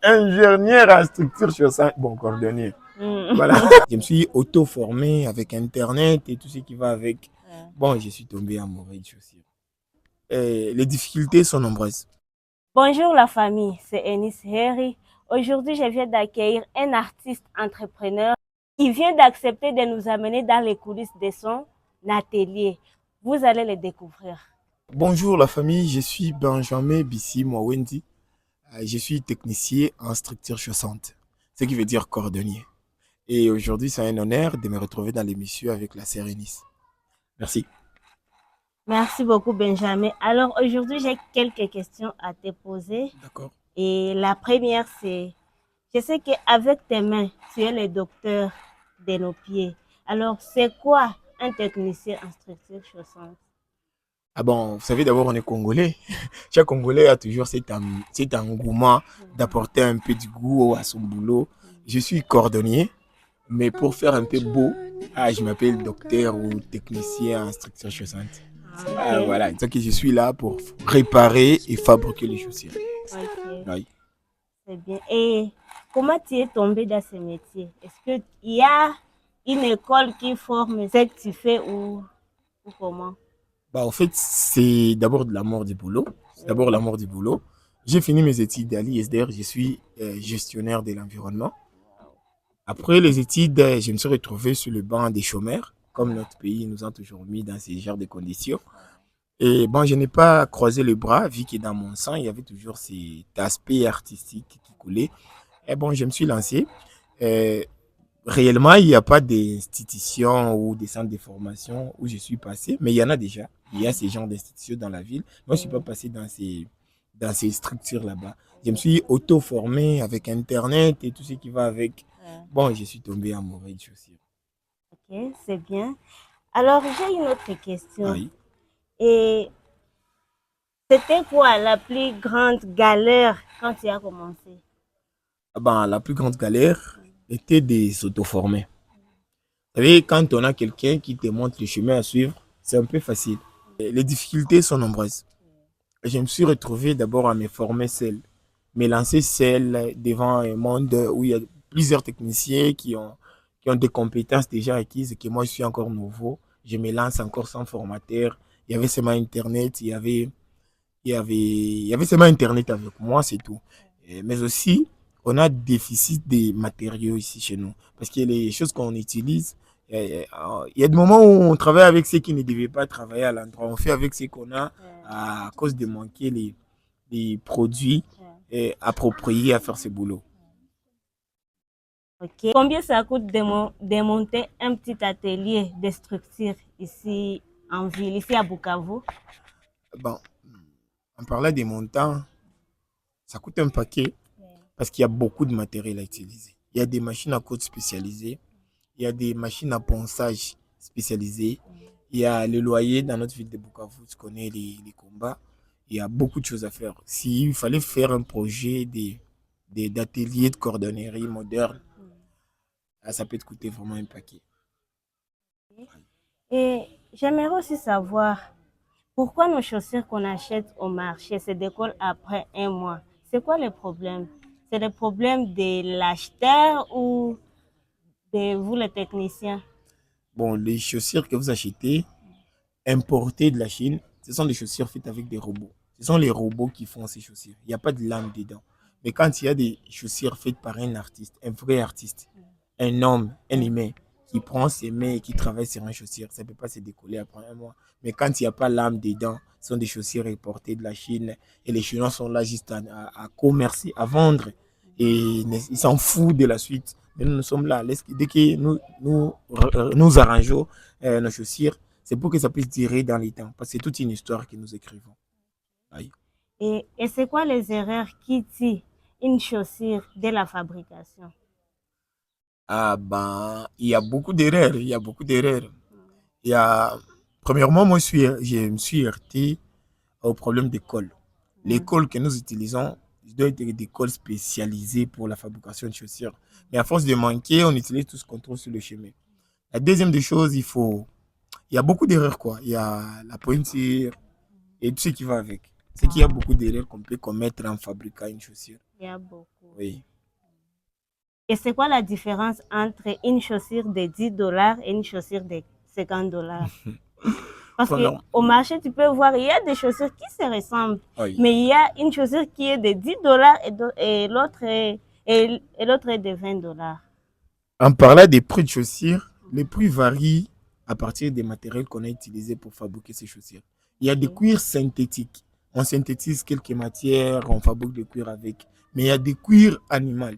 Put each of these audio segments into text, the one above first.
ingénieur en structure sur ça. Bon, cordonnier. Mm. Voilà. Je me suis auto-formé avec Internet et tout ce qui va avec. Bon, je suis tombé amoureux de chaussures. Et les difficultés sont nombreuses. Bonjour la famille, c'est Eunice Herry. Aujourd'hui, je viens d'accueillir un artiste entrepreneur qui vient d'accepter de nous amener dans les coulisses de son atelier. Vous allez le découvrir. Bonjour la famille, je suis Benjamin Bissi Mwawendi. Je suis technicien en structure chaussante, ce qui veut dire cordonnier. Et aujourd'hui, c'est un honneur de me retrouver dans l'émission avec la Sérénice. Merci. Merci beaucoup Benjamin. Alors aujourd'hui, j'ai quelques questions à te poser. D'accord. Et la première, c'est, je sais qu'avec tes mains, tu es le docteur de nos pieds. Alors, c'est quoi un technicien en structure chaussante? Ah bon, vous savez d'abord, on est Congolais. Chaque Congolais a toujours cet engouement d'apporter un peu du goût à son boulot. Je suis cordonnier, mais pour faire un peu beau, je m'appelle docteur ou technicien en structure chaussante. Ok, Voilà, donc je suis là pour réparer et fabriquer les chaussures. ok, Oui. c'est bien. Et comment tu es tombé dans ce métier? Est-ce qu'il y a une école qui forme ce que tu fais ou comment? Bah, en fait, c'est d'abord de l'amour du boulot. C'est d'abord l'amour du boulot. J'ai fini mes études à l'ISDR, je suis gestionnaire de l'environnement. Après les études, je me suis retrouvé sur le banc des chômeurs, comme notre pays nous a toujours mis dans ces genres de conditions. Et bon, je n'ai pas croisé les bras, vu que dans mon sang, il y avait toujours cet aspect artistique qui coulait. Et bon, je me suis lancé. Euh, Réellement, il n'y a pas d'institution ou des centres de formation où je suis passé, mais il y en a déjà. Il y a ces genres d'institutions dans la ville. Moi, je ne suis pas passé dans ces structures là-bas. Je me suis auto-formé avec Internet et tout ce qui va avec. Bon, je suis tombé amoureux de chaussures. Ok, c'est bien. Alors, j'ai une autre Ah question. oui. Et c'était quoi la plus grande galère quand tu as commencé? Ah ben, la plus grande galère était de s'auto-former. Vous savez, quand on a quelqu'un qui te montre le chemin à suivre, c'est un peu facile. Et les difficultés sont nombreuses. Je me suis retrouvé d'abord à me former seul, me lancer seul devant un monde où il y a plusieurs techniciens qui ont des compétences déjà acquises et que moi je suis encore nouveau. Je me lance encore sans formateur. Il y avait seulement Internet, il y avait seulement Internet avec moi, c'est tout. Mais aussi, on a déficit des matériaux ici chez nous. Parce que les choses qu'on utilise, il y a des moments où on travaille avec ceux qui ne devaient pas travailler à l'endroit. On fait avec ce qu'on a à cause de manquer les produits appropriés à faire ce boulot. Ok. Combien ça coûte de monter un petit atelier de structure ici en ville, ici à Bukavu? Bon, en parlant des montants, ça coûte un paquet parce qu'il y a beaucoup de matériel à utiliser. Il y a des machines à coudre spécialisées. Il y a des machines à ponçage spécialisées. Il y a le loyer dans notre ville de Bukavu. Tu connais les combats. Il y a beaucoup de choses à faire. S'il fallait faire un projet d'atelier de cordonnerie moderne, ça peut te coûter vraiment un paquet. Et j'aimerais aussi savoir pourquoi nos chaussures qu'on achète au marché se décollent après un mois. C'est quoi le problème? C'est le problème de l'acheteur ou de vous les techniciens? Bon, les chaussures que vous achetez, importées de la Chine, ce sont des chaussures faites avec des robots. Ce sont les robots qui font ces chaussures. Il n'y a pas de lame dedans. Mais quand il y a des chaussures faites par un artiste, un vrai artiste, un homme, un humain, qui prend ses mains et qui travaille sur une chaussure, ça ne peut pas se décoller après un mois. Mais quand il n'y a pas l'âme dedans, ce sont des chaussures importées de la Chine et les Chinois sont là juste à commercer, à vendre. Et ils s'en foutent de la suite. Mais nous sommes là. Dès que nous arrangeons nos chaussures, c'est pour que ça puisse durer dans les temps. Parce que c'est toute une histoire que nous écrivons. Aïe. Et c'est quoi les erreurs qui tuent une chaussure dès la fabrication? Ah ben, il y a beaucoup d'erreurs. Il y a beaucoup d'erreurs. Il y a, premièrement, moi, je me suis heurté au problème d'école. L'école que nous utilisons doit être des écoles spécialisées pour la fabrication de chaussures. Mais à force de manquer, on utilise tout ce qu'on trouve sur le chemin. La deuxième des choses, il y a beaucoup d'erreurs, quoi. Il y a la pointure et tout ce qui va avec. C'est qu'il y a beaucoup d'erreurs qu'on peut commettre en fabriquant une chaussure. Il y a beaucoup. Oui. Et c'est quoi la différence entre une chaussure de 10 dollars et une chaussure de 50 dollars? Parce qu'au marché, tu peux voir, il y a des chaussures qui se ressemblent. Oui. Mais il y a une chaussure qui est de 10 dollars et l'autre est de 20 dollars. En parlant des prix de chaussures, les prix varient à partir des matériels qu'on a utilisés pour fabriquer ces chaussures. Il y a des cuirs synthétiques. On synthétise quelques matières, on fabrique des cuirs avec. Mais il y a des cuirs animaux.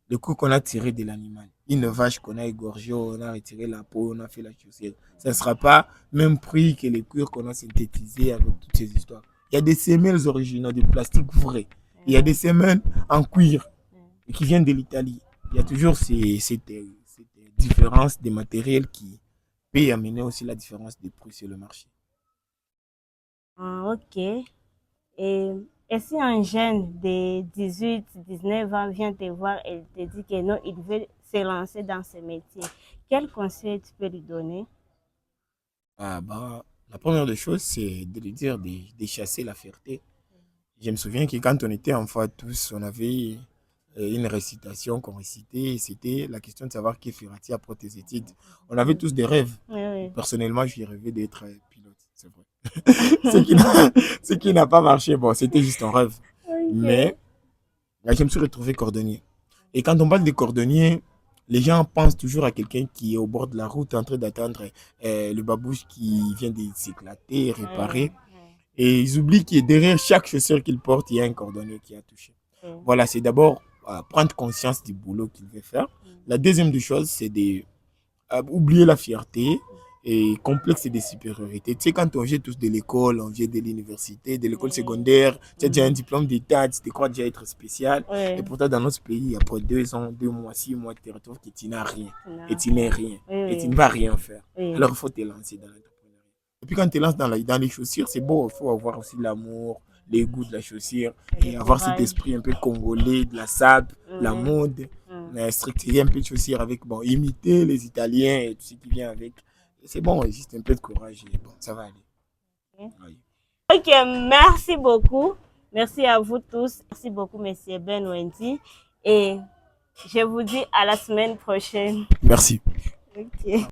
Le cuir qu'on a tiré de l'animal. Une vache qu'on a égorgée, on a retiré la peau, on a fait la chaussure. Ça ne sera pas même prix que les cuirs qu'on a synthétisés avec toutes ces histoires. Il y a des semelles originaux, de plastique vrai. Il y a des semelles en cuir qui viennent de l'Italie. Il y a toujours cette différence des matériels qui peut amener aussi la différence des prix sur le marché. Ah, ok. Et si un jeune de 18, 19 ans vient te voir et te dit que non, il veut se lancer dans ce métier, quel conseil tu peux lui donner? La première des choses, c'est de lui dire de chasser la fierté. Je me souviens que quand on était enfants tous, on avait une récitation qu'on récitait, c'était la question de savoir qui fera-t-il après tes études. On avait tous des rêves. Oui. Personnellement, j'ai rêvé d'être pilote, c'est vrai. Ce qui n'a pas marché, bon, c'était juste un rêve. Okay. Mais là, je me suis retrouvé cordonnier. Et quand on parle de cordonnier, les gens pensent toujours à quelqu'un qui est au bord de la route en train d'attendre le babouche qui vient de s'éclater, réparer. Et ils oublient que derrière chaque chaussure qu'il porte, il y a un cordonnier qui a touché. Voilà, c'est d'abord prendre conscience du boulot qu'il veut faire. La deuxième des choses, c'est d'oublier la fierté et complexe de supériorité. Tu sais, quand on vient tous de l'école, on vient de l'université, de l'école secondaire, tu as déjà un diplôme d'état, tu te crois déjà être spécial. Et pourtant, dans notre pays, après 2 ans, 2 mois, 6 mois, tu te retrouves que tu n'as rien. Et tu n'es rien. Et tu ne vas rien faire. Alors, il faut te lancer dans l'entrepreneuriat. Et puis, quand tu te lances dans les chaussures, c'est beau. Il faut avoir aussi l'amour, les goûts de la chaussure et avoir cet esprit un peu congolais, de la sable, la mode, structurer un peu de chaussures avec, imiter les Italiens et tout ce qui vient avec. C'est bon, juste un peu de courage et bon, ça va aller. Oui. Ok, merci beaucoup. Merci à vous tous. Merci beaucoup, monsieur Ben Wendy. Et je vous dis à la semaine prochaine. Merci. Ok.